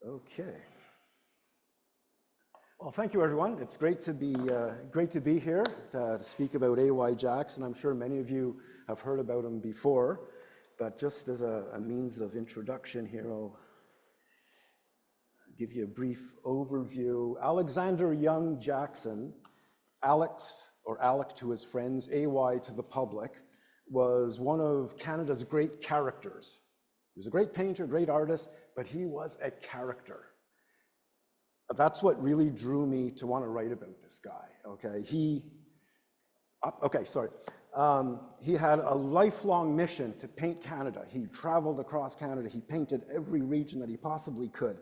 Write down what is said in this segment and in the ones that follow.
Okay. Well, thank you, everyone. It's great to be here to speak about A.Y. Jackson. I'm sure many of you have heard about him before, but just as a means of introduction here, I'll give you a brief overview. Alexander Young Jackson, Alex, or Alec to his friends, A.Y. to the public, was one of Canada's great characters. He was a great painter, great artist, but he was a character. That's what really drew me to want to write about this guy, okay? He had a lifelong mission to paint Canada. He traveled across Canada. He painted every region that he possibly could.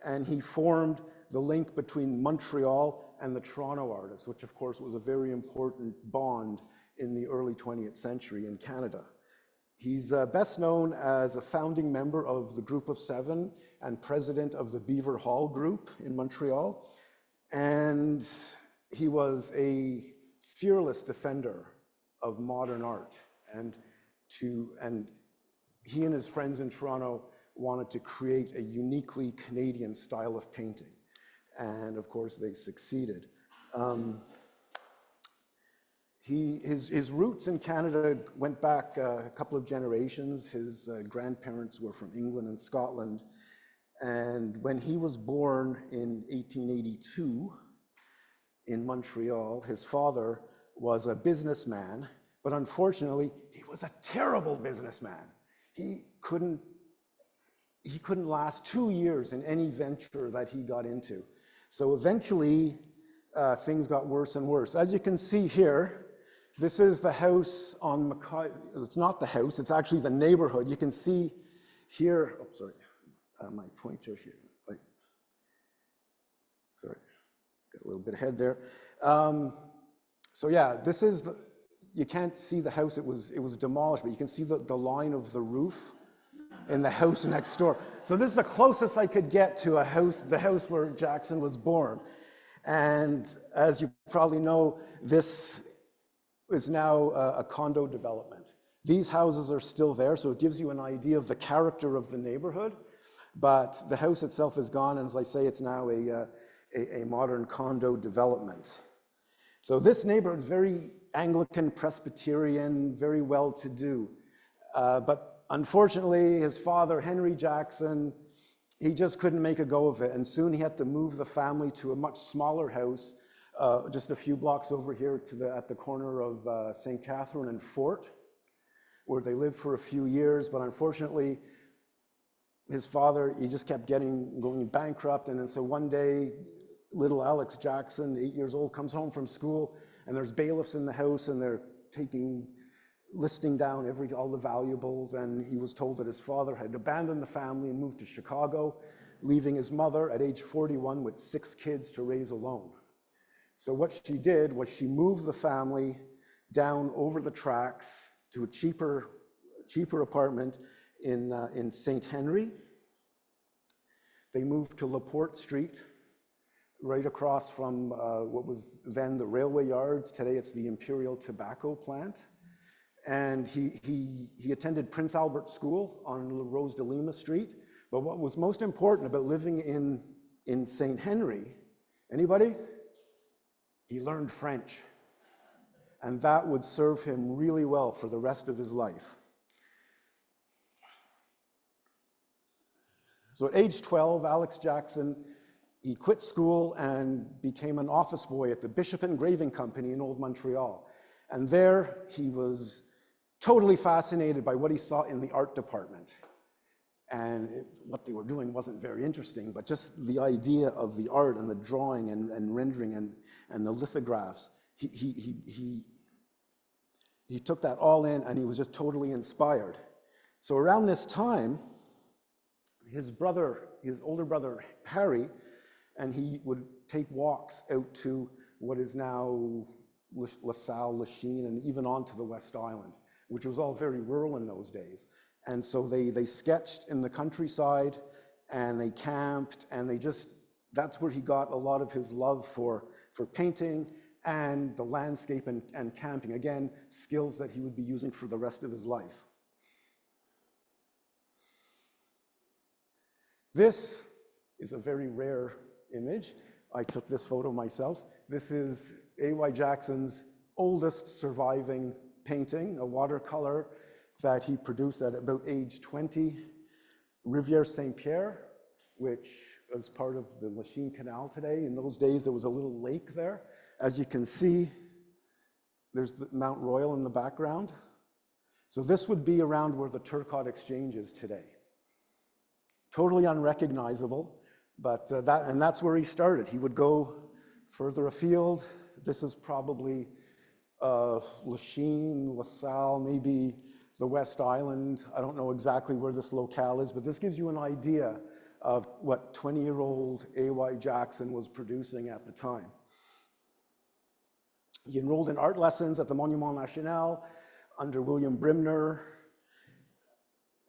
And he formed the link between Montreal and the Toronto artists, which of course was a very important bond in the early 20th century in Canada. He's best known as a founding member of the Group of Seven and president of the Beaver Hall Group in Montreal. And he was a fearless defender of modern art. And he and his friends in Toronto wanted to create a uniquely Canadian style of painting. And of course, they succeeded. His roots in Canada went back a couple of generations. His grandparents were from England and Scotland. And when he was born in 1882 in Montreal, his father was a businessman, but unfortunately, he was a terrible businessman. He couldn't last 2 years in any venture that he got into. So eventually, things got worse and worse. As you can see here, this is the house on Mackay. It's not the house, it's actually the neighborhood. You can see here, oh, sorry, my pointer here. Right. Sorry, got a little bit ahead there. So yeah, this is you can't see the house, it was demolished, but you can see the line of the roof in the house next door. So this is the closest I could get to the house where Jackson was born. And as you probably know, this is now a condo development. These houses are still there, so it gives you an idea of the character of the neighborhood, but the house itself is gone, and as I say, it's now a modern condo development. So this neighborhood is very Anglican, Presbyterian, very well-to-do, but unfortunately, his father, Henry Jackson, he just couldn't make a go of it, and soon he had to move the family to a much smaller house just a few blocks over here at the corner of St. Catherine and Fort, where they lived for a few years. But unfortunately, his father, he just kept going bankrupt. And then so one day, little Alex Jackson, 8 years old, comes home from school, and there's bailiffs in the house, and they're listing down all the valuables. And he was told that his father had abandoned the family and moved to Chicago, leaving his mother at age 41 with 6 kids to raise alone. So what she did was she moved the family down over the tracks to a cheaper apartment in St. Henry. They moved to LaPorte Street, right across from what was then the railway yards. Today it's the Imperial Tobacco Plant. And he attended Prince Albert School on Rose de Lima Street. But what was most important about living in St. Henry, anybody? He learned French, and that would serve him really well for the rest of his life. So at age 12, Alex Jackson, he quit school and became an office boy at the Bishop Engraving Company in Old Montreal. And there he was totally fascinated by what he saw in the art department. And what they were doing wasn't very interesting, but just the idea of the art and the drawing and rendering and the lithographs, he took that all in, and he was just totally inspired. So around this time, his older brother Harry, and he would take walks out to what is now LaSalle, Lachine, and even onto the West Island, which was all very rural in those days. And so they sketched in the countryside, and they camped, and that's where he got a lot of his love for painting and the landscape and camping. Again, skills that he would be using for the rest of his life. This is a very rare image. I took this photo myself. This is A.Y. Jackson's oldest surviving painting, a watercolor that he produced at about age 20. Rivière Saint-Pierre, which is part of the Lachine Canal today. In those days, there was a little lake there. As you can see, there's the Mount Royal in the background. So this would be around where the Turcotte Exchange is today. Totally unrecognizable, but that's where he started. He would go further afield. This is probably Lachine, LaSalle, maybe the West Island. I don't know exactly where this locale is, but this gives you an idea of what 20-year-old A.Y. Jackson was producing at the time. He enrolled in art lessons at the Monument National under William Brimner,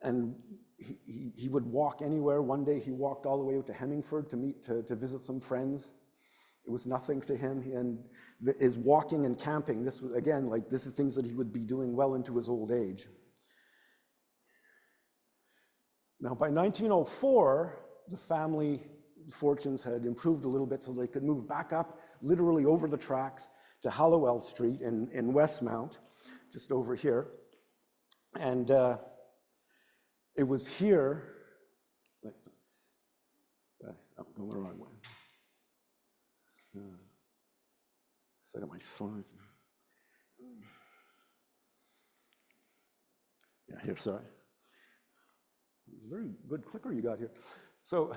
and he would walk anywhere. One day he walked all the way out to Hemmingford to visit some friends. It was nothing to him, and his walking and camping, this was, again, like this is things that he would be doing well into his old age. Now, by 1904, the family fortunes had improved a little bit, so they could move back up, literally over the tracks, to Hallowell Street in Westmount, just over here. And it was here, sorry, I'm going the wrong way. So I got my slides. Yeah, here, sorry. Very good clicker you got here. So,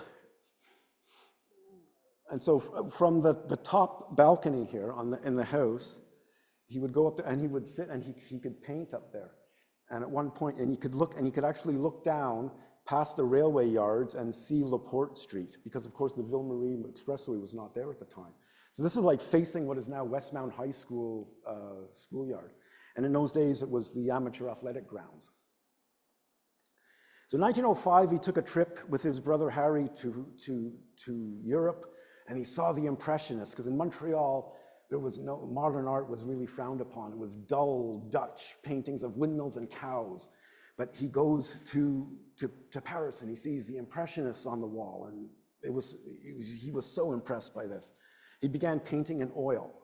and so from the top balcony here in the house, he would go up there and he would sit and he could paint up there. And at one point, and he could actually look down past the railway yards and see LaPorte Street, because of course the Ville Marie Expressway was not there at the time. So this is like facing what is now Westmount High School schoolyard. And in those days, it was the amateur athletic grounds. So in 1905, he took a trip with his brother Harry to Europe, and he saw the Impressionists, because in Montreal, there was no, modern art was really frowned upon. It was dull Dutch paintings of windmills and cows. But he goes to Paris and he sees the Impressionists on the wall, and he was so impressed by this. He began painting in oil.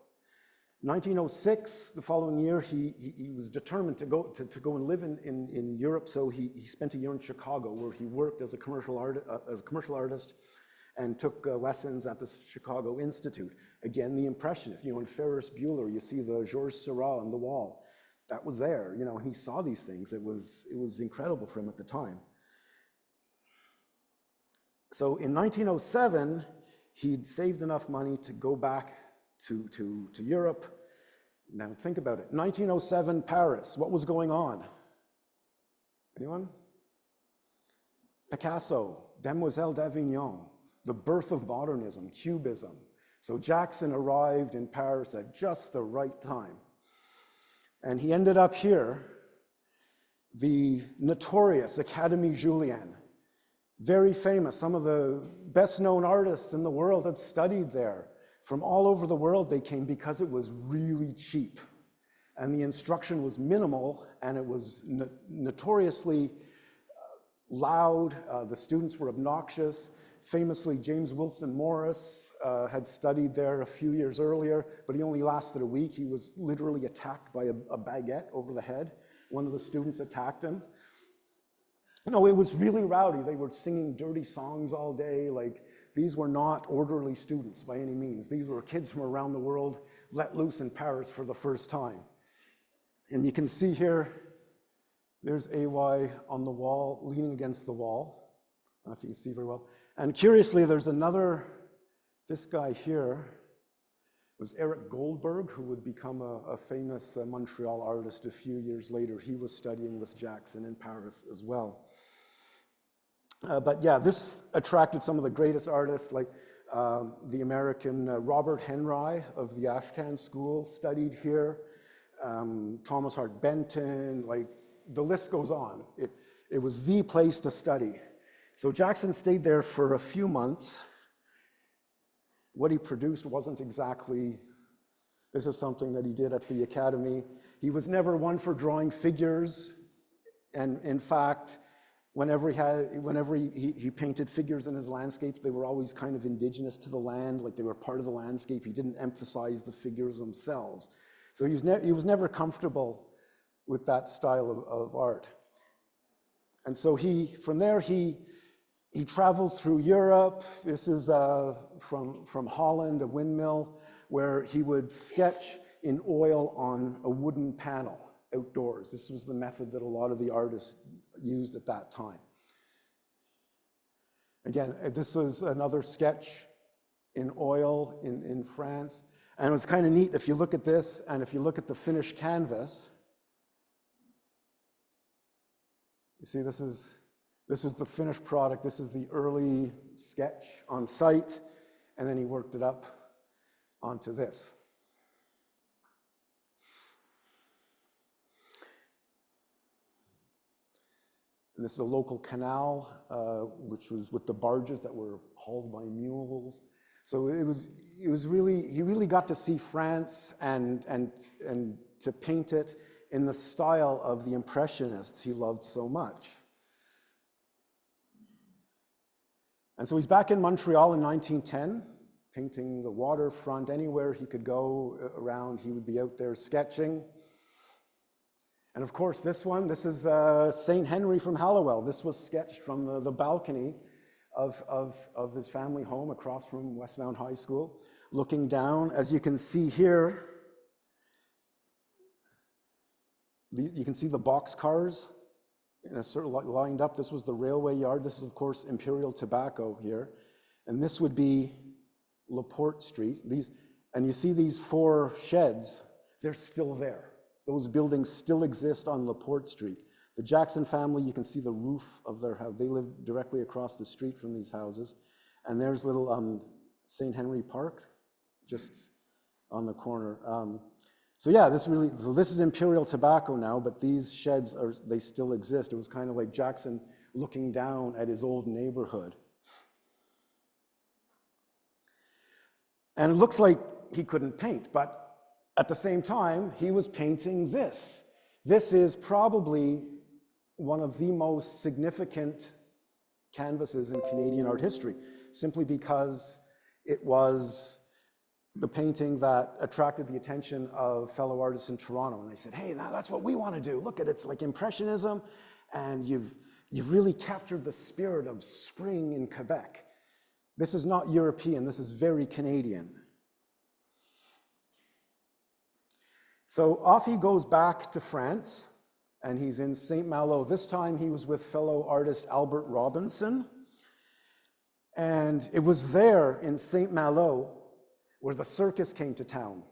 1906, the following year, he was determined to go and live in Europe, so he spent a year in Chicago, where he worked as a commercial artist and took lessons at the Chicago Institute. Again, the Impressionists, in Ferris Bueller, you see the Georges Seurat on the wall. That was there, and he saw these things. It was incredible for him at the time. So in 1907, he'd saved enough money to go back to Europe. Now think about it. 1907, Paris. What was going on? Anyone? Picasso, Demoiselle d'Avignon, the birth of modernism, Cubism. So Jackson arrived in Paris at just the right time. And he ended up here, the notorious Académie Julian. Very famous. Some of the best known artists in the world had studied there. From all over the world they came because it was really cheap. And the instruction was minimal, and it was notoriously loud. The students were obnoxious. Famously, James Wilson Morris had studied there a few years earlier, but he only lasted a week. He was literally attacked by a baguette over the head. One of the students attacked him. No, it was really rowdy. They were singing dirty songs all day. Like, these were not orderly students by any means. These were kids from around the world let loose in Paris for the first time. And you can see here, there's AY on the wall, leaning against the wall. I don't know if you can see very well. And curiously, there's this guy here was Eric Goldberg, who would become a famous Montreal artist a few years later. He was studying with Jackson in Paris as well. But yeah, this attracted some of the greatest artists, like the American Robert Henry of the Ashcan School studied here. Thomas Hart Benton, like the list goes on. It was the place to study. So Jackson stayed there for a few months. What he produced wasn't exactly, this is something that he did at the Academy. He was never one for drawing figures. And in fact, whenever he painted figures in his landscapes, they were always kind of indigenous to the land, like they were part of the landscape. He didn't emphasize the figures themselves. So he was never comfortable with that style of art. And so from there, he traveled through Europe. This is from Holland, a windmill, where he would sketch in oil on a wooden panel outdoors. This was the method that a lot of the artists used at that time. Again, this was another sketch in oil in France. And it was kind of neat if you look at this, and if you look at the finished canvas, you see this is the finished product. This is the early sketch on site, and then he worked it up onto this. And this is a local canal, which was with the barges that were hauled by mules. So he really got to see France and to paint it in the style of the Impressionists he loved so much. And so he's back in Montreal in 1910, painting the waterfront. Anywhere he could go around, he would be out there sketching. And of course, this is St. Henry from Hallowell. This was sketched from the balcony of his family home across from Westmount High School, looking down. As you can see here, you can see the boxcars sort of lined up. This was the railway yard. This is, of course, Imperial Tobacco here. And this would be LaPorte Street. And you see these 4 sheds, they're still there. Those buildings still exist on LaPorte Street. The Jackson family, you can see the roof of their house. They live directly across the street from these houses. And there's little St. Henry Park, just on the corner. So yeah, this is Imperial Tobacco now, but these sheds they still exist. It was kind of like Jackson looking down at his old neighborhood. And it looks like he couldn't paint, but at the same time, he was painting this. This is probably one of the most significant canvases in Canadian art history, simply because it was the painting that attracted the attention of fellow artists in Toronto. And they said, hey, now that's what we want to do. Look at it, it's like Impressionism, and you've really captured the spirit of spring in Quebec. This is not European, this is very Canadian. So off he goes back to France, and he's in St. Malo. This time he was with fellow artist Albert Robinson. And it was there in St. Malo where the circus came to town.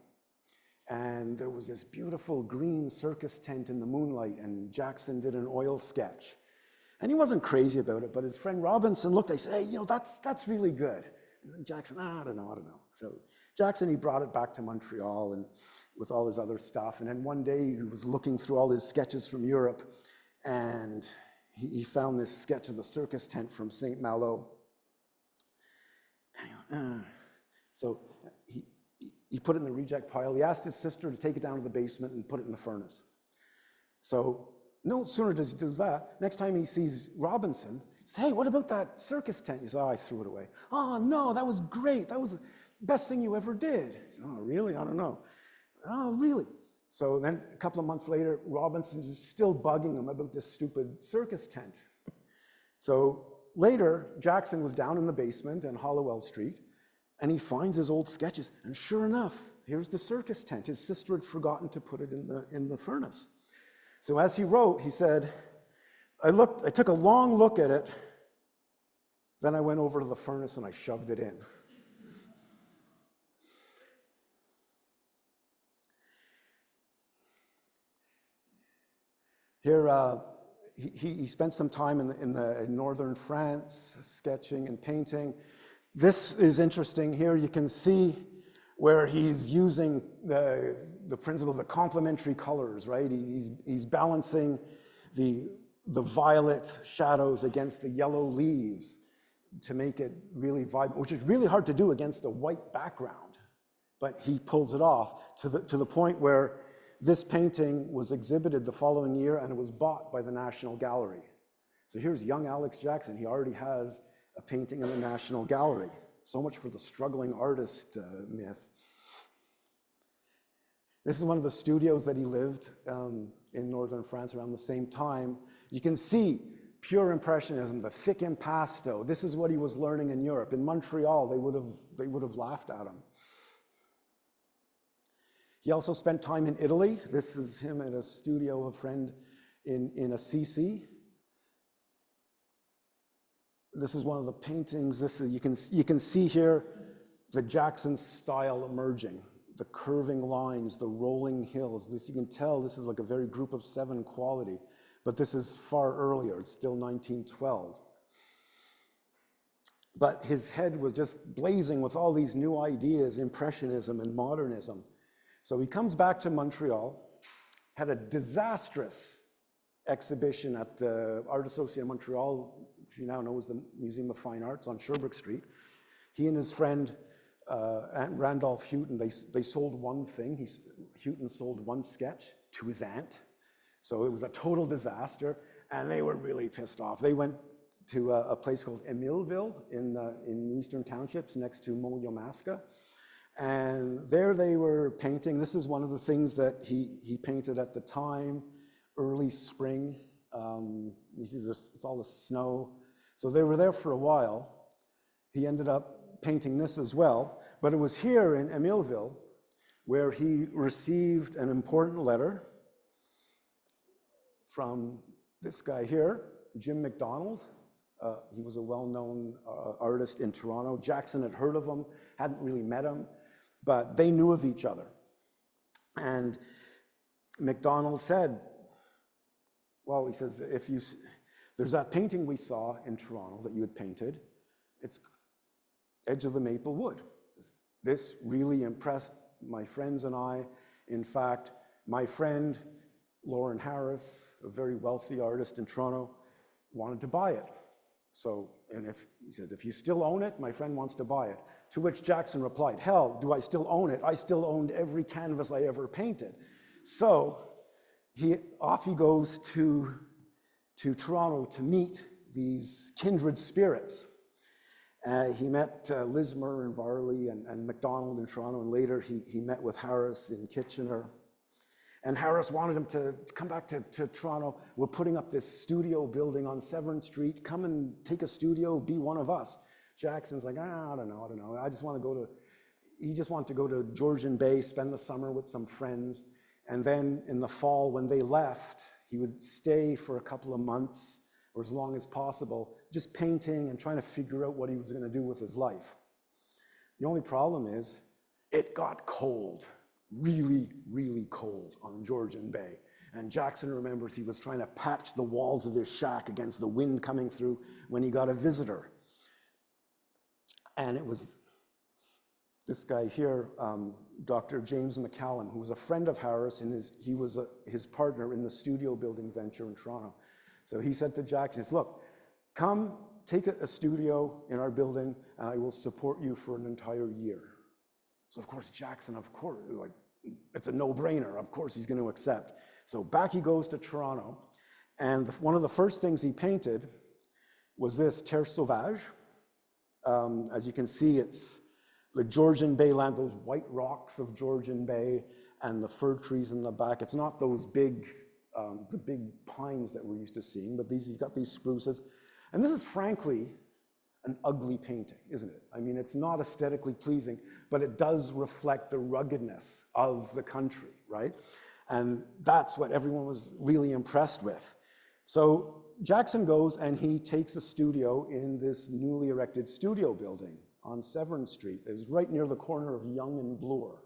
And there was this beautiful green circus tent in the moonlight, and Jackson did an oil sketch. And he wasn't crazy about it, but his friend Robinson looked, they said, hey, that's really good. And Jackson, I don't know. So Jackson, he brought it back to Montreal and with all his other stuff. And then one day he was looking through all his sketches from Europe, and he found this sketch of the circus tent from St. Malo. So he put it in the reject pile. He asked his sister to take it down to the basement and put it in the furnace. So no sooner does he do that, next time he sees Robinson, he says, hey, what about that circus tent? He says, oh, I threw it away. Oh, no, that was great. That was the best thing you ever did. He says, oh, really? I don't know. Oh, really? So then a couple of months later, Robinson is still bugging him about this stupid circus tent. So later, Jackson was down in the basement on Hallowell Street, and he finds his old sketches, and sure enough, here's the circus tent. His sister had forgotten to put it in the furnace. So as he wrote, he said, I took a long look at it, then I went over to the furnace and I shoved it in. Here, he spent some time in northern France, sketching and painting. This is interesting. Here you can see where he's using the principle of the complementary colors, right? He's balancing the violet shadows against the yellow leaves to make it really vibrant, which is really hard to do against a white background. But he pulls it off to the point where this painting was exhibited the following year, and it was bought by the National Gallery. So here's young Alex Jackson. He already has a painting in the National Gallery. So much for the struggling artist myth. This is one of the studios that he lived in northern France around the same time. You can see pure impressionism, the thick impasto. This is what he was learning in Europe. In Montreal, they would have laughed at him. He also spent time in Italy. This is him at a studio, a friend in Assisi. This is one of the paintings. This is, you can see here the Jackson style emerging. The curving lines, the rolling hills. This, you can tell this is like a very group of 7 quality, but this is far earlier. It's still 1912. But his head was just blazing with all these new ideas, Impressionism and Modernism. So he comes back to Montreal, had a disastrous exhibition at the Art Association of Montreal, which you now know as the Museum of Fine Arts on Sherbrooke Street. He and his friend Randolph Houghton, they sold one thing. Houghton sold one sketch to his aunt. So it was a total disaster, and they were really pissed off. They went to a place called Emileville in Eastern Townships next to Mont-Yamaska. And there they were painting. This is one of the things that he painted at the time, early spring. You see it's all the snow. So they were there for a while. He ended up painting this as well, but it was here in Emileville where he received an important letter from this guy here, Jim MacDonald. He was a well-known artist in Toronto. Jackson had heard of him, hadn't really met him, but they knew of each other. And MacDonald said, well, he says, there's that painting we saw in Toronto that you had painted. It's Edge of the Maple Wood. This really impressed my friends and I. In fact, my friend, Lauren Harris, a very wealthy artist in Toronto, wanted to buy it. So, he said, if you still own it, my friend wants to buy it. To which Jackson replied, hell, do I still own it? I still owned every canvas I ever painted. So, off he goes to Toronto to meet these kindred spirits. He met Lismer and Varley and MacDonald in Toronto, and later he met with Harris in Kitchener. And Harris wanted him to come back to Toronto. We're putting up this studio building on Severn Street. Come and take a studio, be one of us. Jackson's like, I don't know. He just wanted to go to Georgian Bay, spend the summer with some friends. And then in the fall, when they left, he would stay for a couple of months, or as long as possible, just painting and trying to figure out what he was going to do with his life. The only problem is, it got cold, really, really cold on Georgian Bay. And Jackson remembers he was trying to patch the walls of his shack against the wind coming through when he got a visitor. And it was this guy here, Dr. James McCallum, who was a friend of Harris, and he was his partner in the studio building venture in Toronto. So he said to Jackson, look, come take a studio in our building, and I will support you for an entire year. So of course, Jackson, like, it's a no-brainer. Of course he's going to accept. So back he goes to Toronto, and one of the first things he painted was this Terre Sauvage. As you can see, it's the Georgian Bay land, those white rocks of Georgian Bay, and the fir trees in the back. It's not those big, the big pines that we're used to seeing, but he's got these spruces. And this is frankly an ugly painting, isn't it? I mean, it's not aesthetically pleasing, but it does reflect the ruggedness of the country, right? And that's what everyone was really impressed with. So Jackson goes and he takes a studio in this newly erected studio building on Severn Street. It was right near the corner of Yonge and Bloor.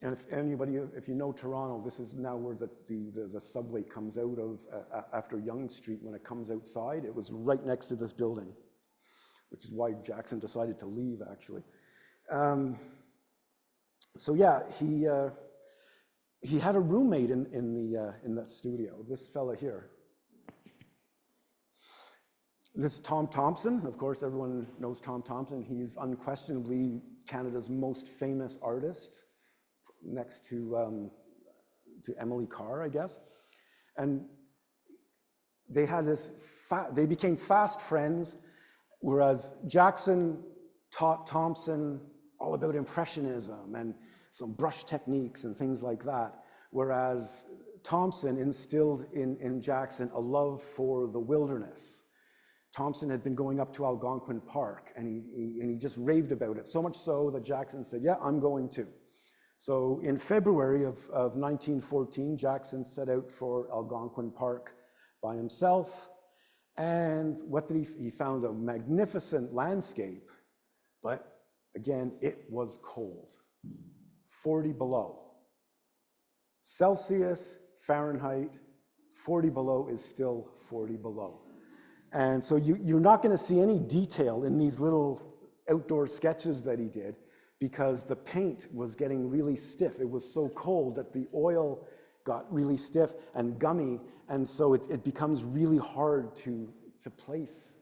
And if you know Toronto, this is now where the subway comes out of after Yonge Street. When it comes outside, it was right next to this building, which is why Jackson decided to leave, actually. So yeah, he had a roommate in that studio. This fella here. This is Tom Thompson. Of course, everyone knows Tom Thompson. He's unquestionably Canada's most famous artist, next to Emily Carr, I guess. And they had this, they became fast friends, whereas Jackson taught Thompson all about Impressionism and some brush techniques and things like that, whereas Thompson instilled in Jackson a love for the wilderness. Thompson had been going up to Algonquin Park, and he just raved about it, so much so that Jackson said, yeah, I'm going too. So in February of 1914, Jackson set out for Algonquin Park by himself, and what did he found a magnificent landscape, but again, it was cold, 40 below. Celsius, Fahrenheit, 40 below is still 40 below. And so you're not going to see any detail in these little outdoor sketches that he did, because the paint was getting really stiff. It was so cold that the oil got really stiff and gummy, and so it becomes really hard to place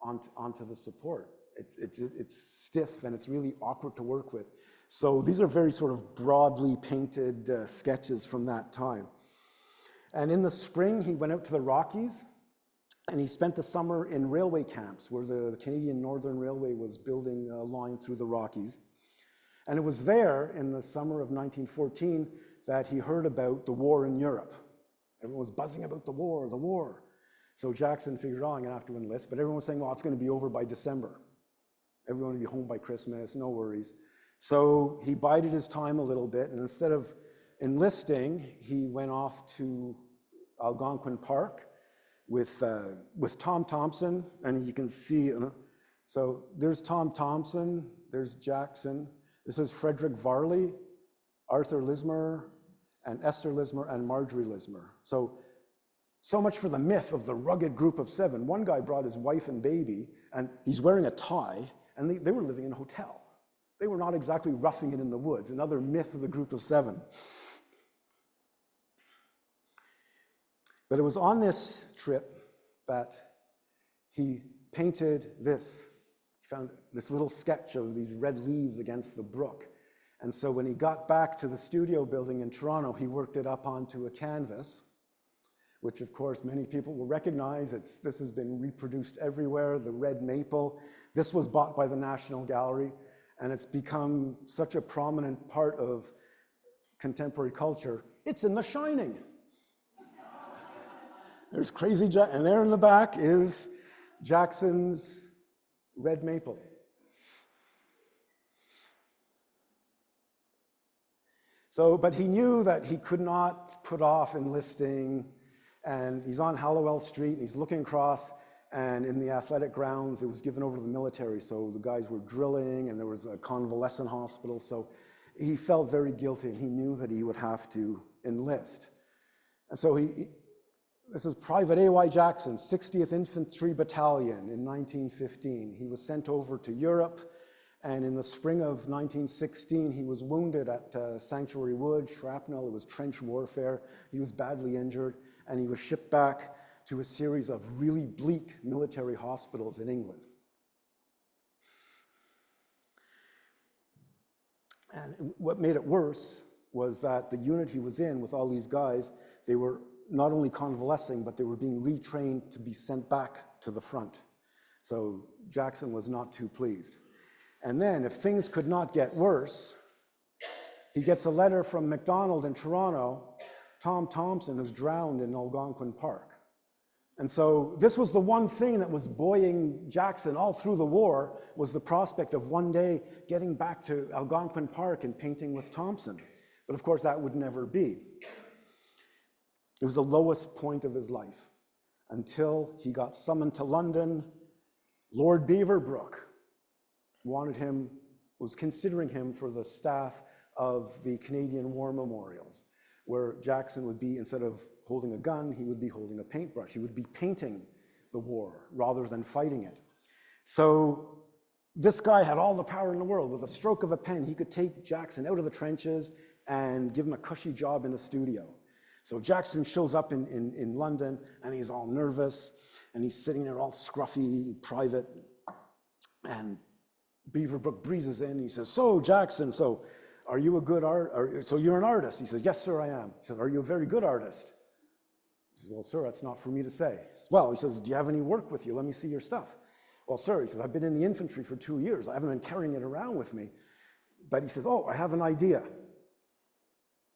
onto the support. It's stiff and it's really awkward to work with. So these are very sort of broadly painted sketches from that time. And in the spring, he went out to the Rockies, and he spent the summer in railway camps where the Canadian Northern Railway was building a line through the Rockies. And it was there in the summer of 1914 that he heard about the war in Europe. Everyone was buzzing about the war, the war. So Jackson figured, oh, I'm going to have to enlist. But everyone was saying, well, it's going to be over by December. Everyone will be home by Christmas, no worries. So he bided his time a little bit, and instead of enlisting, he went off to Algonquin Park with Tom Thompson, and you can see, so there's Tom Thompson, there's Jackson, this is Frederick Varley, Arthur Lismer, and Esther Lismer, and Marjorie Lismer. So much for the myth of the rugged group of seven. One guy brought his wife and baby, and he's wearing a tie, and they were living in a hotel. They were not exactly roughing it in the woods, another myth of the group of seven. But it was on this trip that he painted this. He found this little sketch of these red leaves against the brook. And so when he got back to the studio building in Toronto, he worked it up onto a canvas, which of course many people will recognize. This has been reproduced everywhere, the red maple. This was bought by the National Gallery, and it's become such a prominent part of contemporary culture. It's in The Shining. There's Crazy Jack, and there in the back is Jackson's red maple. So, but he knew that he could not put off enlisting, and he's on Hallowell Street, and he's looking across, and in the athletic grounds, it was given over to the military, so the guys were drilling, and there was a convalescent hospital, so he felt very guilty, and he knew that he would have to enlist. And so this is Private A.Y. Jackson, 60th Infantry Battalion in 1915. He was sent over to Europe, and in the spring of 1916, he was wounded at Sanctuary Wood, shrapnel. It was trench warfare. He was badly injured, and he was shipped back to a series of really bleak military hospitals in England. And what made it worse was that the unit he was in with all these guys, they were not only convalescing, but they were being retrained to be sent back to the front. So Jackson was not too pleased. And then, if things could not get worse, he gets a letter from MacDonald in Toronto. Tom Thompson is drowned in Algonquin Park. And so this was the one thing that was buoying Jackson all through the war, was the prospect of one day getting back to Algonquin Park and painting with Thompson. But of course, that would never be. It was the lowest point of his life until he got summoned to London. Lord Beaverbrook was considering him for the staff of the Canadian War Memorials, where Jackson would be, instead of holding a gun, he would be holding a paintbrush. He would be painting the war rather than fighting it. So this guy had all the power in the world. With a stroke of a pen, he could take Jackson out of the trenches and give him a cushy job in the studio. So Jackson shows up in London, and he's all nervous, and he's sitting there all scruffy, private, and Beaverbrook breezes in, and he says, so Jackson, so are you a good so you're an artist? He says, yes, sir, I am. He says, are you a very good artist? He says, well, sir, that's not for me to say. He says, well, he says, do you have any work with you? Let me see your stuff. Well, sir, he says, I've been in the infantry for 2 years. I haven't been carrying it around with me. But he says, oh, I have an idea.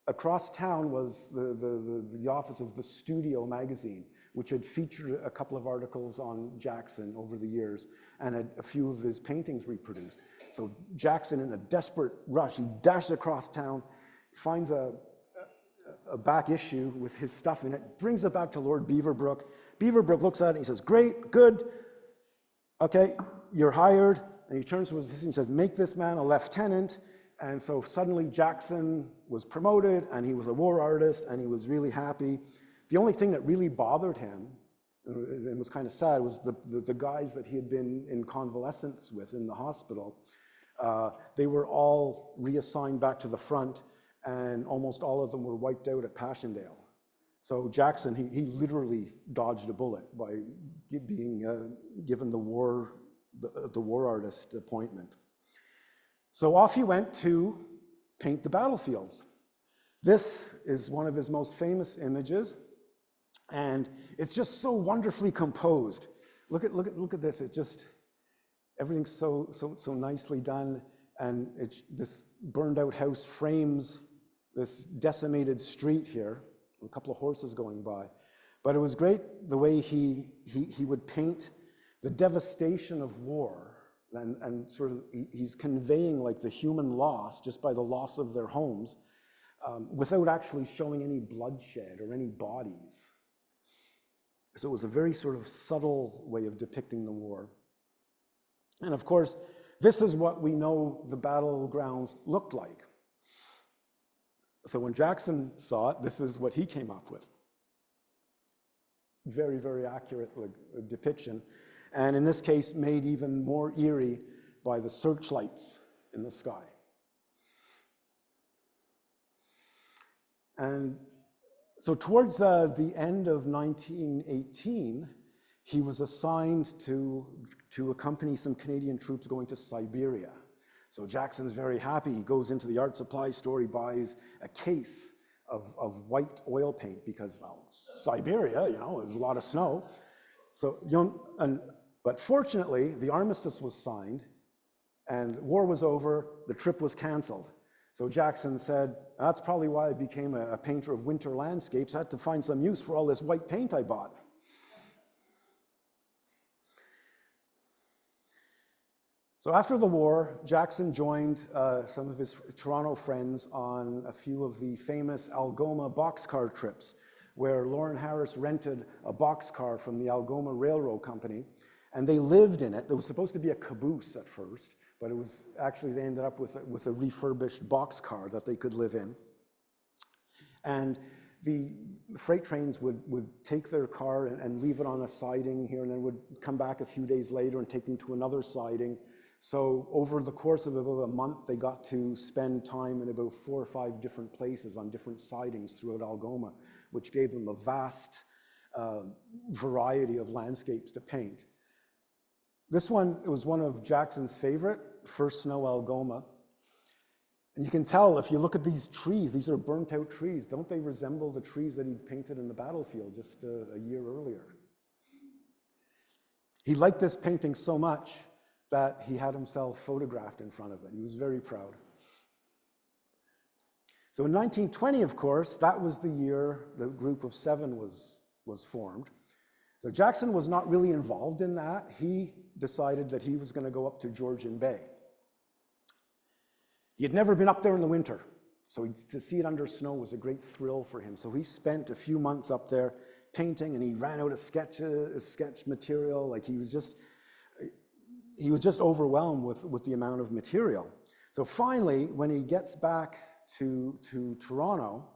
Across town was the office of the Studio magazine, which had featured a couple of articles on Jackson over the years and had a few of his paintings reproduced. So Jackson, in a desperate rush, he dashes across town, finds a back issue with his stuff in it, brings it back to Lord Beaverbrook. Beaverbrook looks at it and he says, great, good, okay, you're hired. And he turns to his assistant and says, make this man a lieutenant. And so suddenly Jackson was promoted and he was a war artist and he was really happy. The only thing that really bothered him, and was kind of sad, was the guys that he had been in convalescence with in the hospital. They were all reassigned back to the front, and almost all of them were wiped out at Passchendaele. So Jackson, he literally dodged a bullet by being given the war artist appointment. So off he went to paint the battlefields. This is one of his most famous images, and it's just so wonderfully composed. Look at this. It just, everything's so nicely done, and this burned out house frames this decimated street here, a couple of horses going by. But it was great the way he would paint the devastation of war, and sort of he's conveying like the human loss just by the loss of their homes, without actually showing any bloodshed or any bodies. So it was a very sort of subtle way of depicting the war. And of course, this is what we know the battlegrounds looked like. So when Jackson saw it, this is what he came up with. Very, very accurate depiction. And in this case, made even more eerie by the searchlights in the sky. And so towards the end of 1918, he was assigned to accompany some Canadian troops going to Siberia. So Jackson's very happy. He goes into the art supply store, he buys a case of white oil paint because, well, Siberia, there's a lot of snow. So, but fortunately, the armistice was signed and war was over, the trip was canceled. So Jackson said, that's probably why I became a painter of winter landscapes. I had to find some use for all this white paint I bought. So after the war, Jackson joined some of his Toronto friends on a few of the famous Algoma boxcar trips, where Lawrence Harris rented a boxcar from the Algoma Railroad Company, and they lived in it. There was supposed to be a caboose at first, but it was actually, they ended up with a refurbished boxcar that they could live in. And the freight trains would take their car and leave it on a siding here, and then would come back a few days later and take them to another siding. So over the course of about a month, they got to spend time in about 4 or 5 different places on different sidings throughout Algoma, which gave them a vast variety of landscapes to paint. This one, it was one of Jackson's favorite, First Snow Algoma. And you can tell if you look at these trees, these are burnt out trees. Don't they resemble the trees that he painted in the battlefield just a year earlier? He liked this painting so much that he had himself photographed in front of it. He was very proud. So in 1920, of course, that was the year the group of 7 was formed. So Jackson was not really involved in that. He decided that he was going to go up to Georgian Bay. He had never been up there in the winter, so to see it under snow was a great thrill for him. So he spent a few months up there painting, and he ran out of sketch material. Like he was just overwhelmed with the amount of material. So finally, when he gets back to Toronto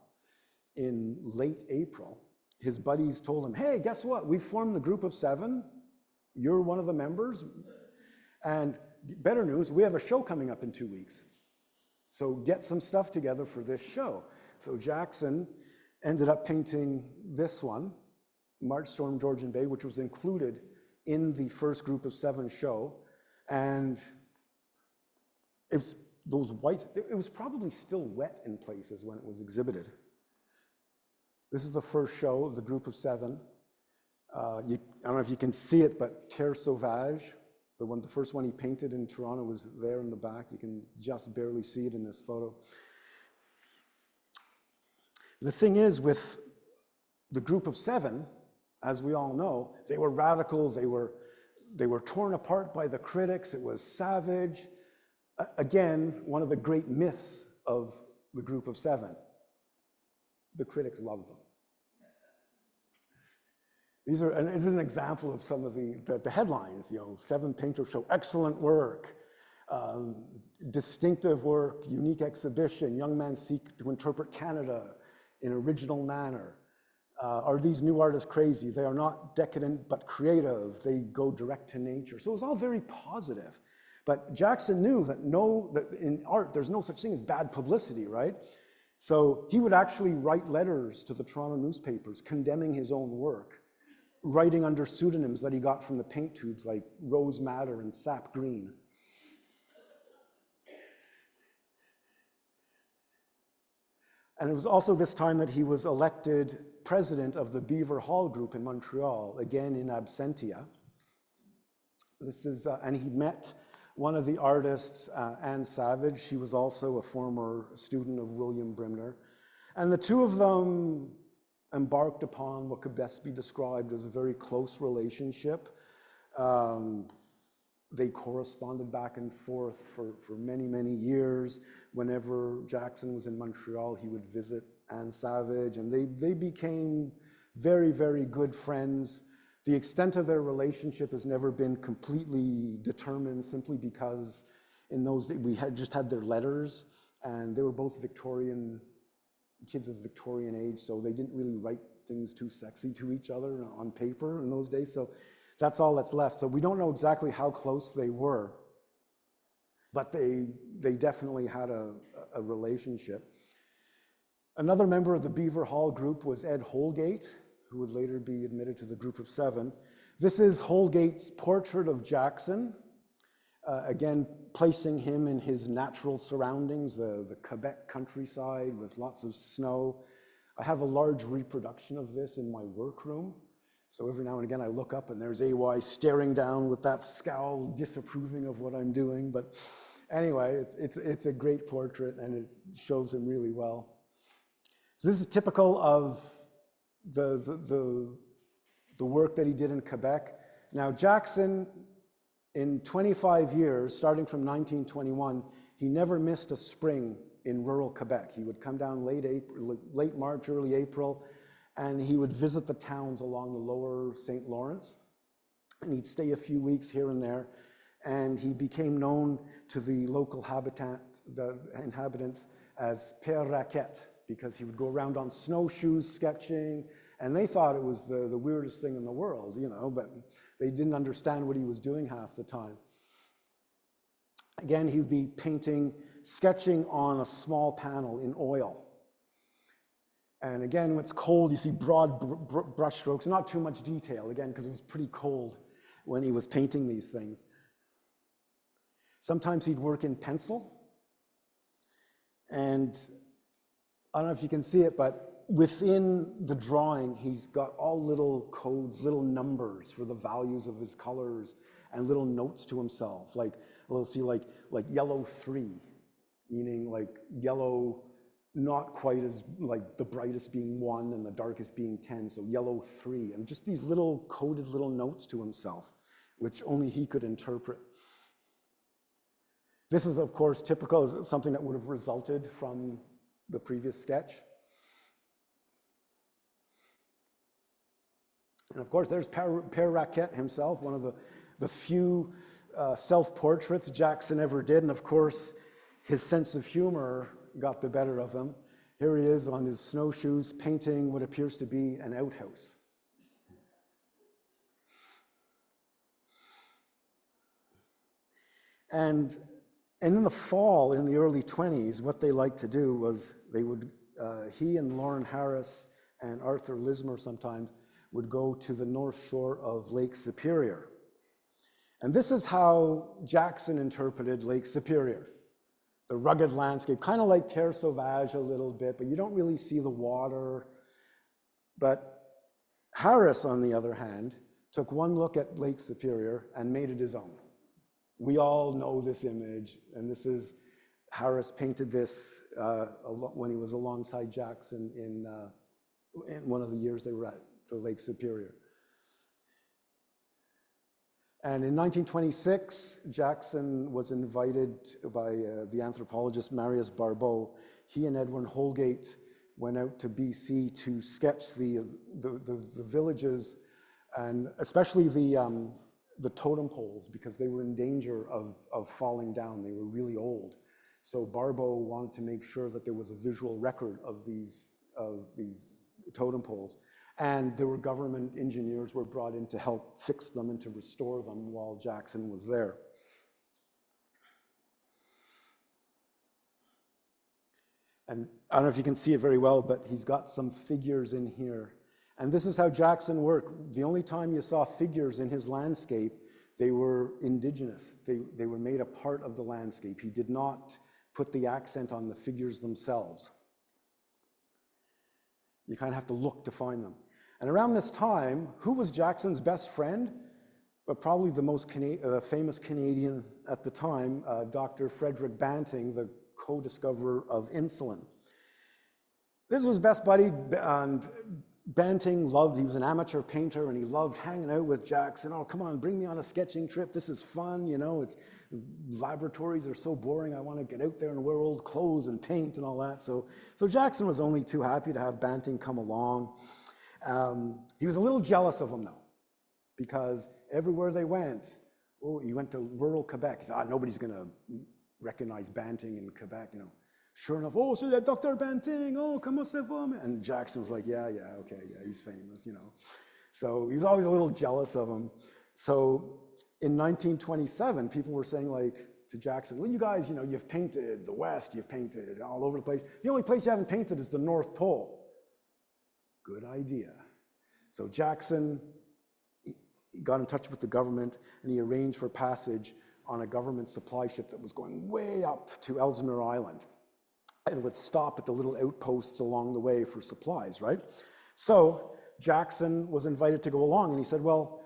in late April, his buddies told him, hey, guess what? We formed the group of 7. You're one of the members. And better news, we have a show coming up in 2 weeks. So get some stuff together for this show. So Jackson ended up painting this one, March Storm Georgian Bay, which was included in the first group of 7 show. And it was those whites, it was probably still wet in places when it was exhibited. This is the first show of the group of 7. I don't know if you can see it, but Terre Sauvage, the first one he painted in Toronto, was there in the back. You can just barely see it in this photo. The thing is, with the group of 7, as we all know, they were radical, they were torn apart by the critics, it was savage. Again, one of the great myths of the group of 7. The critics loved them. And it is an example of some of the headlines, 7 painters show excellent work, distinctive work, unique exhibition, young men seek to interpret Canada in original manner. Are these new artists crazy? They are not decadent, but creative. They go direct to nature. So it was all very positive. But Jackson knew that in art, there's no such thing as bad publicity, right? So he would actually write letters to the Toronto newspapers condemning his own work, writing under pseudonyms that he got from the paint tubes like Rose Madder and Sap Green. And it was also this time that he was elected president of the Beaver Hall Group in Montreal, again in absentia. And he met one of the artists, Anne Savage. She was also a former student of William Brimner. And the two of them embarked upon what could best be described as a very close relationship. They corresponded back and forth for many, many years. Whenever Jackson was in Montreal, he would visit Anne Savage, and they became very, very good friends. The extent of their relationship has never been completely determined, simply because in those days we had their letters, and they were both kids of the Victorian age, so they didn't really write things too sexy to each other on paper in those days. So that's all that's left. So we don't know exactly how close they were, but they definitely had a relationship. Another member of the Beaver Hall group was Ed Holgate, who would later be admitted to the group of 7. This is Holgate's portrait of Jackson, again placing him in his natural surroundings, the Quebec countryside with lots of snow. I have a large reproduction of this in my workroom. So every now and again I look up and there's AY staring down with that scowl, disapproving of what I'm doing. But anyway, it's a great portrait and it shows him really well. So this is typical of the work that he did in Quebec. Now Jackson, in 25 years, starting from 1921, he never missed a spring in rural Quebec. He would come down late March, early April, and he would visit the towns along the lower St. Lawrence, and he'd stay a few weeks here and there, and he became known to the local inhabitants as Père Raquette, because he would go around on snowshoes sketching, and they thought it was the weirdest thing in the world, but they didn't understand what he was doing half the time. Again, he'd be sketching on a small panel in oil. And again, when it's cold, you see broad brush strokes, not too much detail, again, because it was pretty cold when he was painting these things. Sometimes he'd work in pencil. And I don't know if you can see it, but within the drawing, he's got all little codes, little numbers for the values of his colors, and little notes to himself, like yellow 3, meaning like yellow not quite as like the brightest being 1 and the darkest being 10, so yellow 3, and just these little coded little notes to himself, which only he could interpret. This is, of course, typical, something that would have resulted from the previous sketch. And of course, there's Père Raquette himself, one of the few self-portraits Jackson ever did, and of course, his sense of humor got the better of him. Here he is on his snowshoes painting what appears to be an outhouse. And in the fall, in the early 20s, what they liked to do was he and Lauren Harris and Arthur Lismer sometimes would go to the north shore of Lake Superior. And this is how Jackson interpreted Lake Superior. The rugged landscape, kind of like Terre Sauvage a little bit, but you don't really see the water. But Harris, on the other hand, took one look at Lake Superior and made it his own. We all know this image, and this is Harris painted this when he was alongside Jackson in one of the years they were at the Lake Superior. And in 1926, Jackson was invited by the anthropologist Marius Barbeau. He and Edwin Holgate went out to BC to sketch the villages, and especially the totem poles, because they were in danger of falling down. They were really old. So Barbeau wanted to make sure that there was a visual record of these totem poles. And there were government engineers were brought in to help fix them and to restore them while Jackson was there. And I don't know if you can see it very well, but he's got some figures in here. And this is how Jackson worked. The only time you saw figures in his landscape, they were indigenous. They were made a part of the landscape. He did not put the accent on the figures themselves. You kind of have to look to find them. And around this time, who was Jackson's best friend? But probably the most famous Canadian at the time, Dr. Frederick Banting, the co-discoverer of insulin. This was best buddy, and Banting he was an amateur painter, and he loved hanging out with Jackson. Oh, come on, bring me on a sketching trip. This is fun, you know, laboratories are so boring. I want to get out there and wear old clothes and paint and all that. So Jackson was only too happy to have Banting come along. He was a little jealous of him, though, because everywhere they went, he went to rural Quebec. He said, nobody's going to recognize Banting in Quebec, you know. Sure enough, so that Dr. Banting, comment ça va? And Jackson was like, yeah, okay, he's famous, you know. So he was always a little jealous of him. So in 1927, people were saying, like, to Jackson, well, you guys, you know, you've painted the West, you've painted all over the place. The only place you haven't painted is the North Pole. Good idea. So Jackson, he got in touch with the government, and he arranged for passage on a government supply ship that was going way up to Ellesmere Island. And would stop at the little outposts along the way for supplies, right? So Jackson was invited to go along, and he said, well,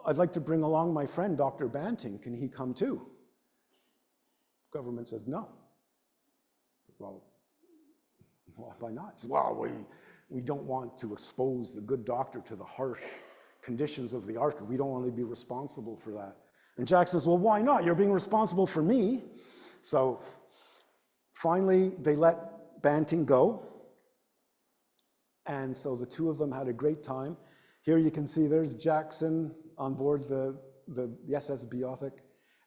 I'd like to bring along my friend, Dr. Banting. Can he come too? Government says no. Well, why not? He said, well, we don't want to expose the good doctor to the harsh conditions of the Arctic. We don't want to be responsible for that. And Jackson says, well, why not? You're being responsible for me. So finally, they let Banting go. And so the two of them had a great time. Here you can see there's Jackson on board the SS Beothuk,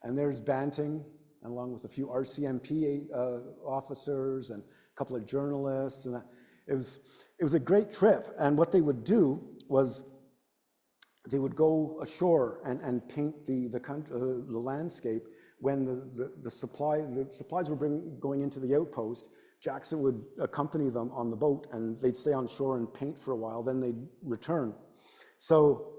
and there's Banting, along with a few RCMP officers and a couple of journalists. And it was a great trip. And what they would do was they would go ashore and paint the landscape. When the supplies were going into the outpost, Jackson would accompany them on the boat, and they'd stay on shore and paint for a while, then they'd return. So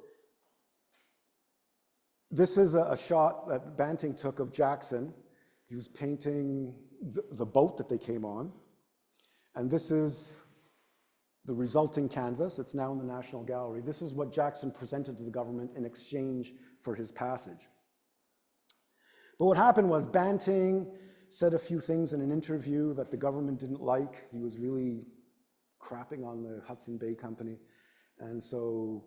this is a shot that Banting took of Jackson. He was painting the boat that they came on, and this is the resulting canvas. It's now in the National Gallery. This is what Jackson presented to the government in exchange for his passage. But what happened was Banting said a few things in an interview that the government didn't like. He was really crapping on the Hudson Bay Company. And so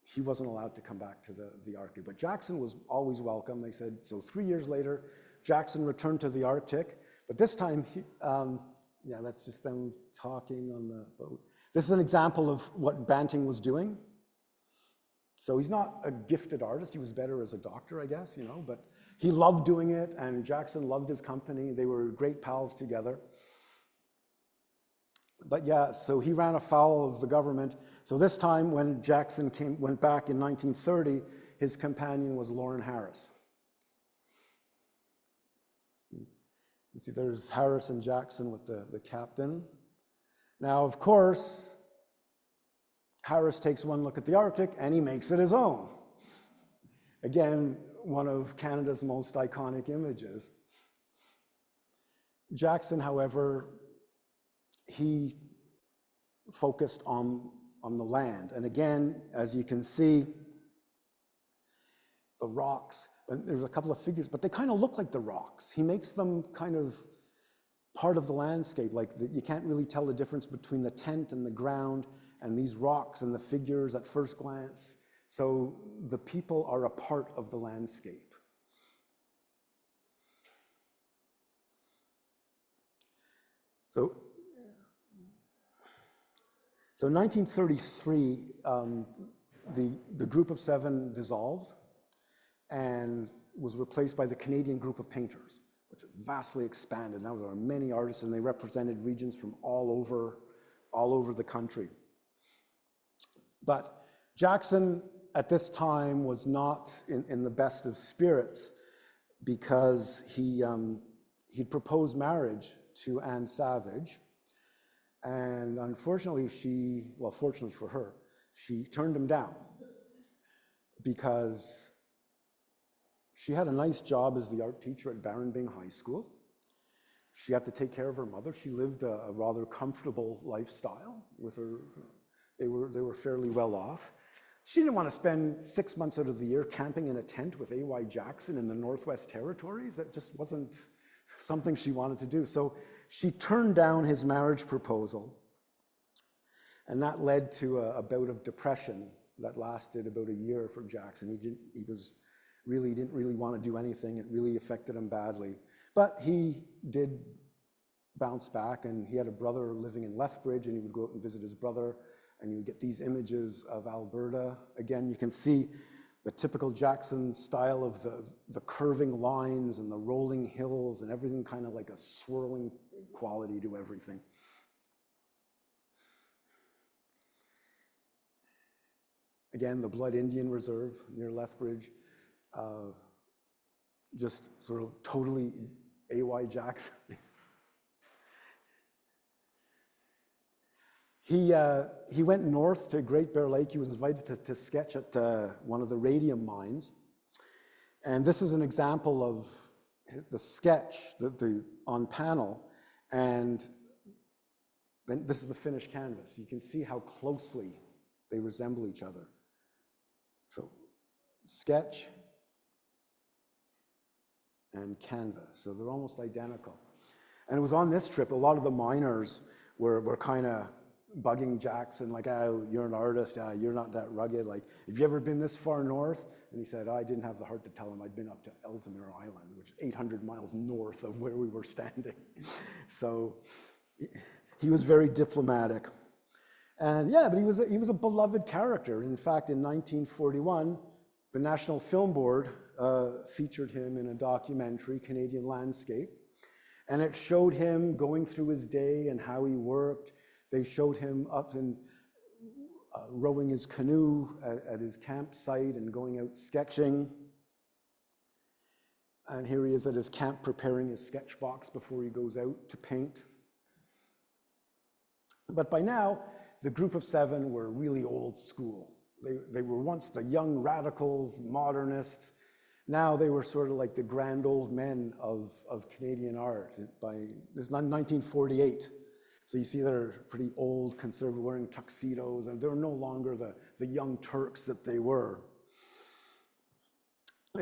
he wasn't allowed to come back to the Arctic. But Jackson was always welcome. They said, so 3 years later, Jackson returned to the Arctic. But this time, that's just them talking on the boat. This is an example of what Banting was doing. So he's not a gifted artist. He was better as a doctor, I guess, you know, but he loved doing it, and Jackson loved his company. They were great pals together. But yeah, so he ran afoul of the government. So this time when Jackson went back in 1930, his companion was Lawrence Harris. You see there's Harris and Jackson with the captain. Now, of course, Harris takes one look at the Arctic and he makes it his own. Again, one of Canada's most iconic images. Jackson, however, he focused on the land. And again, as you can see, the rocks, and there's a couple of figures, but they kind of look like the rocks. He makes them kind of part of the landscape, like you can't really tell the difference between the tent and the ground and these rocks and the figures at first glance. So the people are a part of the landscape. So 1933, the Group of Seven dissolved and was replaced by the Canadian Group of Painters, which vastly expanded. Now there are many artists, and they represented regions from all over the country. But Jackson, at this time, was not in the best of spirits because he'd proposed marriage to Anne Savage, and unfortunately fortunately for her, she turned him down because she had a nice job as the art teacher at Barrenbing High School. She had to take care of her mother. She lived a rather comfortable lifestyle with her. They were fairly well off. She didn't want to spend 6 months out of the year camping in a tent with A.Y. Jackson in the Northwest Territories. That just wasn't something she wanted to do. So she turned down his marriage proposal, and that led to a bout of depression that lasted about a year for Jackson. He didn't really want to do anything. It really affected him badly. But he did bounce back, and he had a brother living in Lethbridge, and he would go out and visit his brother, and you get these images of Alberta. Again, you can see the typical Jackson style of the curving lines and the rolling hills and everything kind of like a swirling quality to everything. Again, the Blood Indian Reserve near Lethbridge, just sort of totally A.Y. Jackson. He went north to Great Bear Lake. He was invited to sketch at one of the radium mines. And this is an example of the sketch on panel. And then this is the finished canvas. You can see how closely they resemble each other. So sketch and canvas. So they're almost identical. And it was on this trip, a lot of the miners were kind of bugging Jackson, like, you're an artist, you're not that rugged. Like, have you ever been this far north? And he said, I didn't have the heart to tell him I'd been up to Ellesmere Island, which is 800 miles north of where we were standing. So he was very diplomatic. And yeah, but he was a beloved character. In fact, in 1941, the National Film Board featured him in a documentary, Canadian Landscape. And it showed him going through his day and how he worked. They showed him up and rowing his canoe at his campsite and going out sketching. And here he is at his camp preparing his sketch box before he goes out to paint. But by now, the Group of Seven were really old school. They were once the young radicals, modernists. Now they were sort of like the grand old men of Canadian art. This is 1948. So you see they're pretty old, conservative, wearing tuxedos, and they're no longer the young Turks that they were.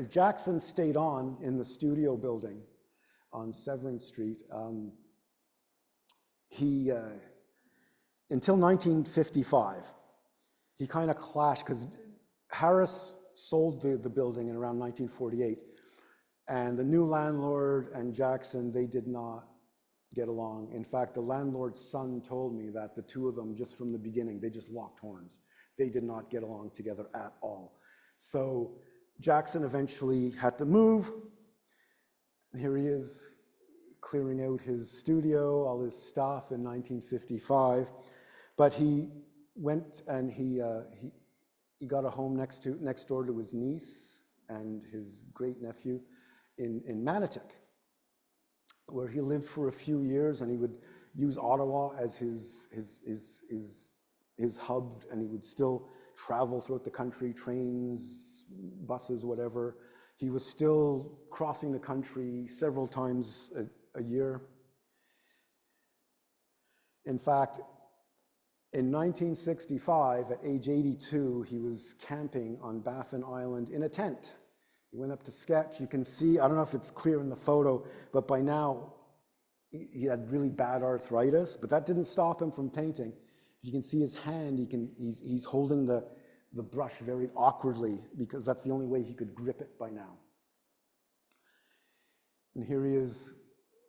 Jackson stayed on in the studio building on Severn Street. Until 1955, he kind of clashed, because Harris sold the building in around 1948, and the new landlord and Jackson, they did not get along. In fact, the landlord's son told me that the two of them, just from the beginning, they just locked horns. They did not get along together at all. So Jackson eventually had to move. Here he is clearing out his studio, all his stuff in 1955. But he went and he got a home next door to his niece and his great nephew in Manotick, where he lived for a few years, and he would use Ottawa as his hub, and he would still travel throughout the country, trains, buses, whatever. He was still crossing the country several times a year. In fact, In 1965, at age 82, he was camping on Baffin Island in a tent. He went up to sketch. You can see, I don't know if it's clear in the photo, but by now he had really bad arthritis, but that didn't stop him from painting. You can see his hand, he's holding the brush very awkwardly because that's the only way he could grip it by now. And here he is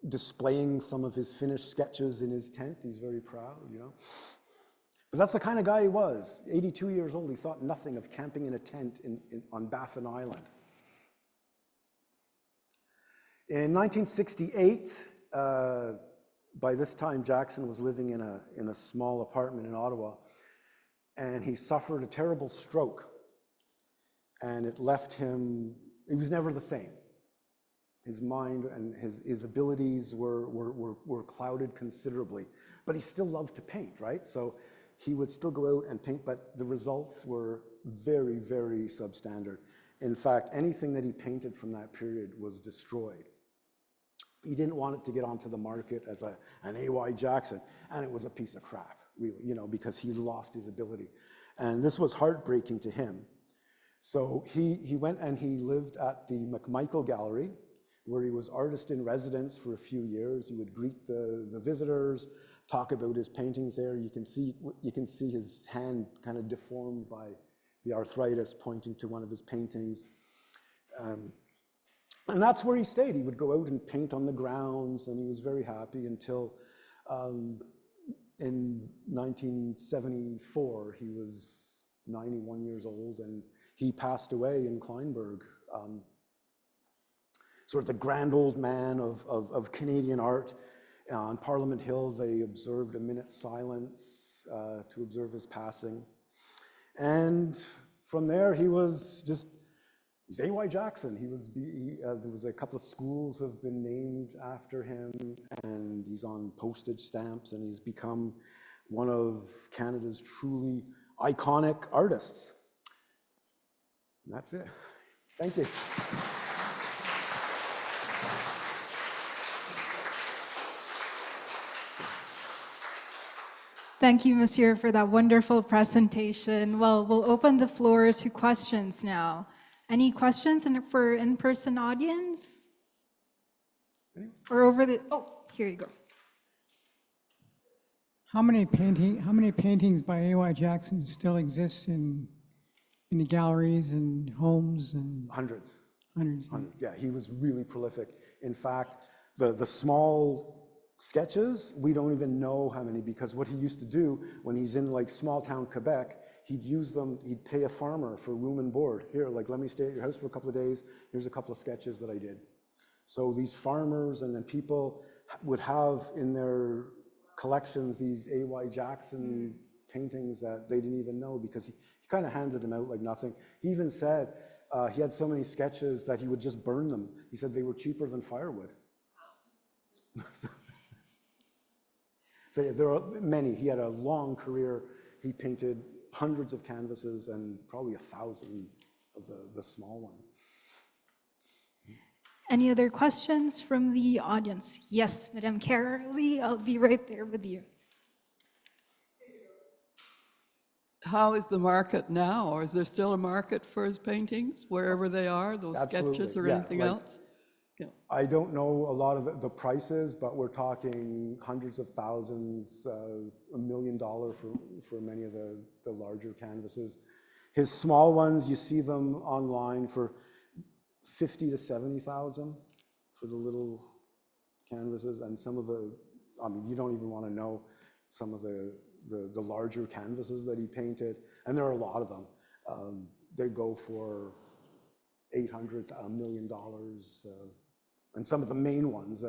displaying some of his finished sketches in his tent. He's very proud, you know. But that's the kind of guy he was. 82 years old, he thought nothing of camping in a tent on Baffin Island. In 1968, by this time Jackson was living in a small apartment in Ottawa, and he suffered a terrible stroke. And it left him, he was never the same. His mind and his abilities were clouded considerably. But he still loved to paint, right? So he would still go out and paint, but the results were very, very substandard. In fact, anything that he painted from that period was destroyed. He didn't want it to get onto the market as an A.Y. Jackson, and it was a piece of crap, really, you know, because he lost his ability. And this was heartbreaking to him. So he went and he lived at the McMichael Gallery, where he was artist in residence for a few years. He would greet the visitors, talk about his paintings there. You can see his hand kind of deformed by the arthritis, pointing to one of his paintings. And that's where he stayed. He would go out and paint on the grounds, and he was very happy until in 1974, he was 91 years old, and he passed away in Kleinburg. Sort of the grand old man of Canadian art. On Parliament Hill, they observed a minute's silence to observe his passing. And from there, he's A.Y. Jackson. There was a couple of schools have been named after him, and he's on postage stamps, and he's become one of Canada's truly iconic artists. And that's it. Thank you. Thank you, Monsieur, for that wonderful presentation. Well, we'll open the floor to questions now. Any questions for in-person audience? Or here you go. How many paintings by A.Y. Jackson still exist in the galleries and homes and Hundreds. hundreds? Yeah, he was really prolific. In fact, the small sketches, we don't even know how many, because what he used to do when he's in like small town Quebec, he'd use them, he'd pay a farmer for room and board. Here, like, let me stay at your house for a couple of days. Here's a couple of sketches that I did. So these farmers and then people would have in their collections these A.Y. Jackson paintings that they didn't even know, because he kind of handed them out like nothing. He even said he had so many sketches that he would just burn them. He said they were cheaper than firewood. So yeah, there are many. He had a long career. He painted hundreds of canvases and probably 1,000 of the small ones. Any other questions from the audience? Yes, Madame Carolee, I'll be right there with you. How is the market now? Or is there still a market for his paintings, wherever they are, those Absolutely. sketches or Yeah, anything like, else? Yeah. I don't know a lot of the prices, but we're talking hundreds of thousands, $1 million for many of the larger canvases. His small ones, you see them online for 50 to 70,000 for the little canvases, and some of you don't even want to know some of the larger canvases that he painted, and there are a lot of them. They go for $800,000 to $1 million. And some of the main ones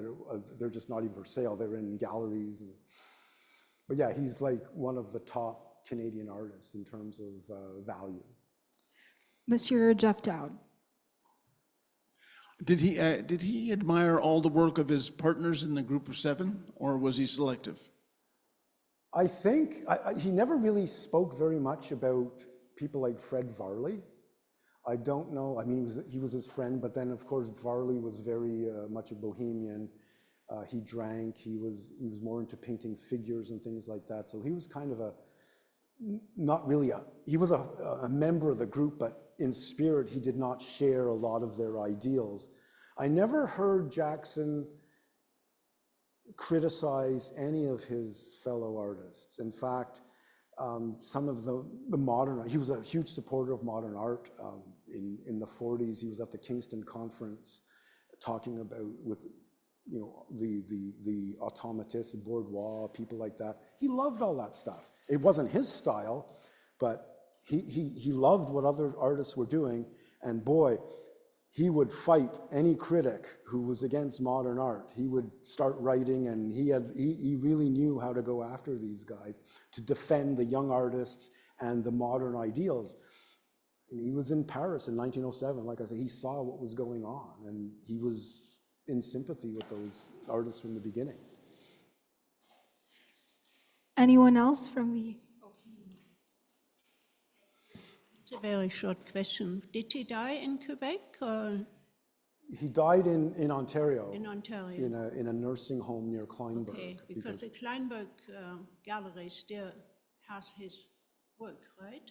they're just not even for sale. They're in galleries. But yeah, he's like one of the top Canadian artists in terms of value. Monsieur Jeff Dowd. Did he admire all the work of his partners in the group of seven, or was he selective? I think he never really spoke very much about people like Fred Varley. I don't know. I mean, he was his friend, but then of course Varley was very much a bohemian. He drank. He was more into painting figures and things like that. So he was kind of not really he was a member of the group, but in spirit, he did not share a lot of their ideals. I never heard Jackson criticize any of his fellow artists. In fact, some of the modern, he was a huge supporter of modern art. In the 40s, he was at the Kingston Conference talking about with, you know, the automatists, bourgeois, people like that. He loved all that stuff. It wasn't his style, but he loved what other artists were doing. And boy, he would fight any critic who was against modern art. He would start writing, and he really knew how to go after these guys to defend the young artists and the modern ideals. And he was in Paris in 1907. Like I said, he saw what was going on, and he was in sympathy with those artists from the beginning. Anyone else from the... It's a very short question. Did he die in Quebec or He died in Ontario, in Ontario? in a nursing home near Kleinburg. Okay, because the Kleinburg Gallery still has his work, right?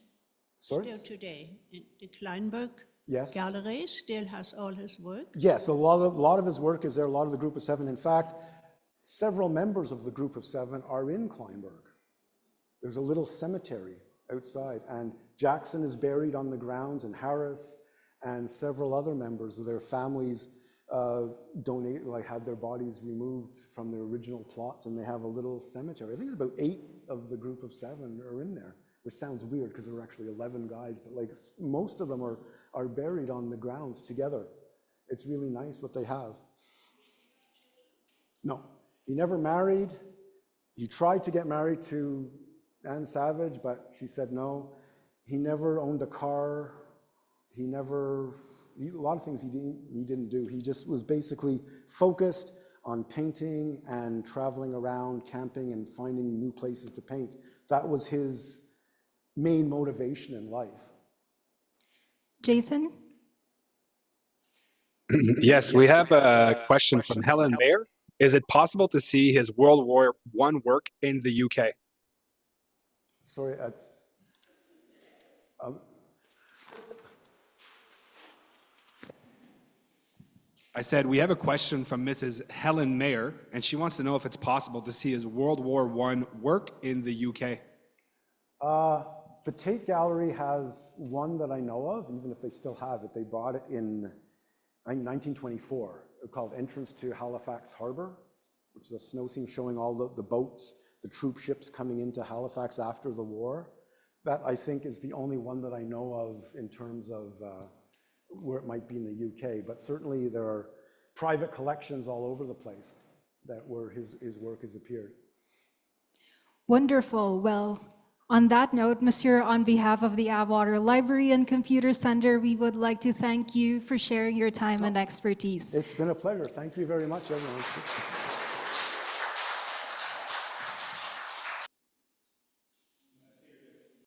Sorry? Still today. The Kleinburg Yes. Gallery still has all his work. Yes, a lot of his work is there, a lot of the Group of Seven. In fact, several members of the Group of Seven are in Kleinburg. There's a little cemetery outside, and Jackson is buried on the grounds, and Harris and several other members of their families had their bodies removed from their original plots, and they have a little cemetery. I think about 8 of the Group of Seven are in there, which sounds weird because there were actually 11 guys, but like most of them are buried on the grounds together. It's really nice what they have. No, he never married. He tried to get married to Anne Savage, but she said no. He never owned a car. A lot of things he didn't do. He just was basically focused on painting and traveling around, camping and finding new places to paint. That was his main motivation in life. Jason? Yes, we have a question from Helen Mayer. Is it possible to see his World War I work in the UK? Sorry, that's... I said we have a question from Mrs. Helen Mayer, and she wants to know if it's possible to see his World War I work in the UK. The Tate Gallery has one that I know of, even if they still have it. They bought it in 1924, called Entrance to Halifax Harbor, which is a snow scene showing all the boats, the troop ships coming into Halifax after the war. That, I think, is the only one that I know of in terms of where it might be in the UK. But certainly there are private collections all over the place where his work has appeared. Wonderful. Well, on that note, Monsieur, on behalf of the Abwater Library and Computer Center, we would like to thank you for sharing your time and expertise. It's been a pleasure. Thank you very much, everyone.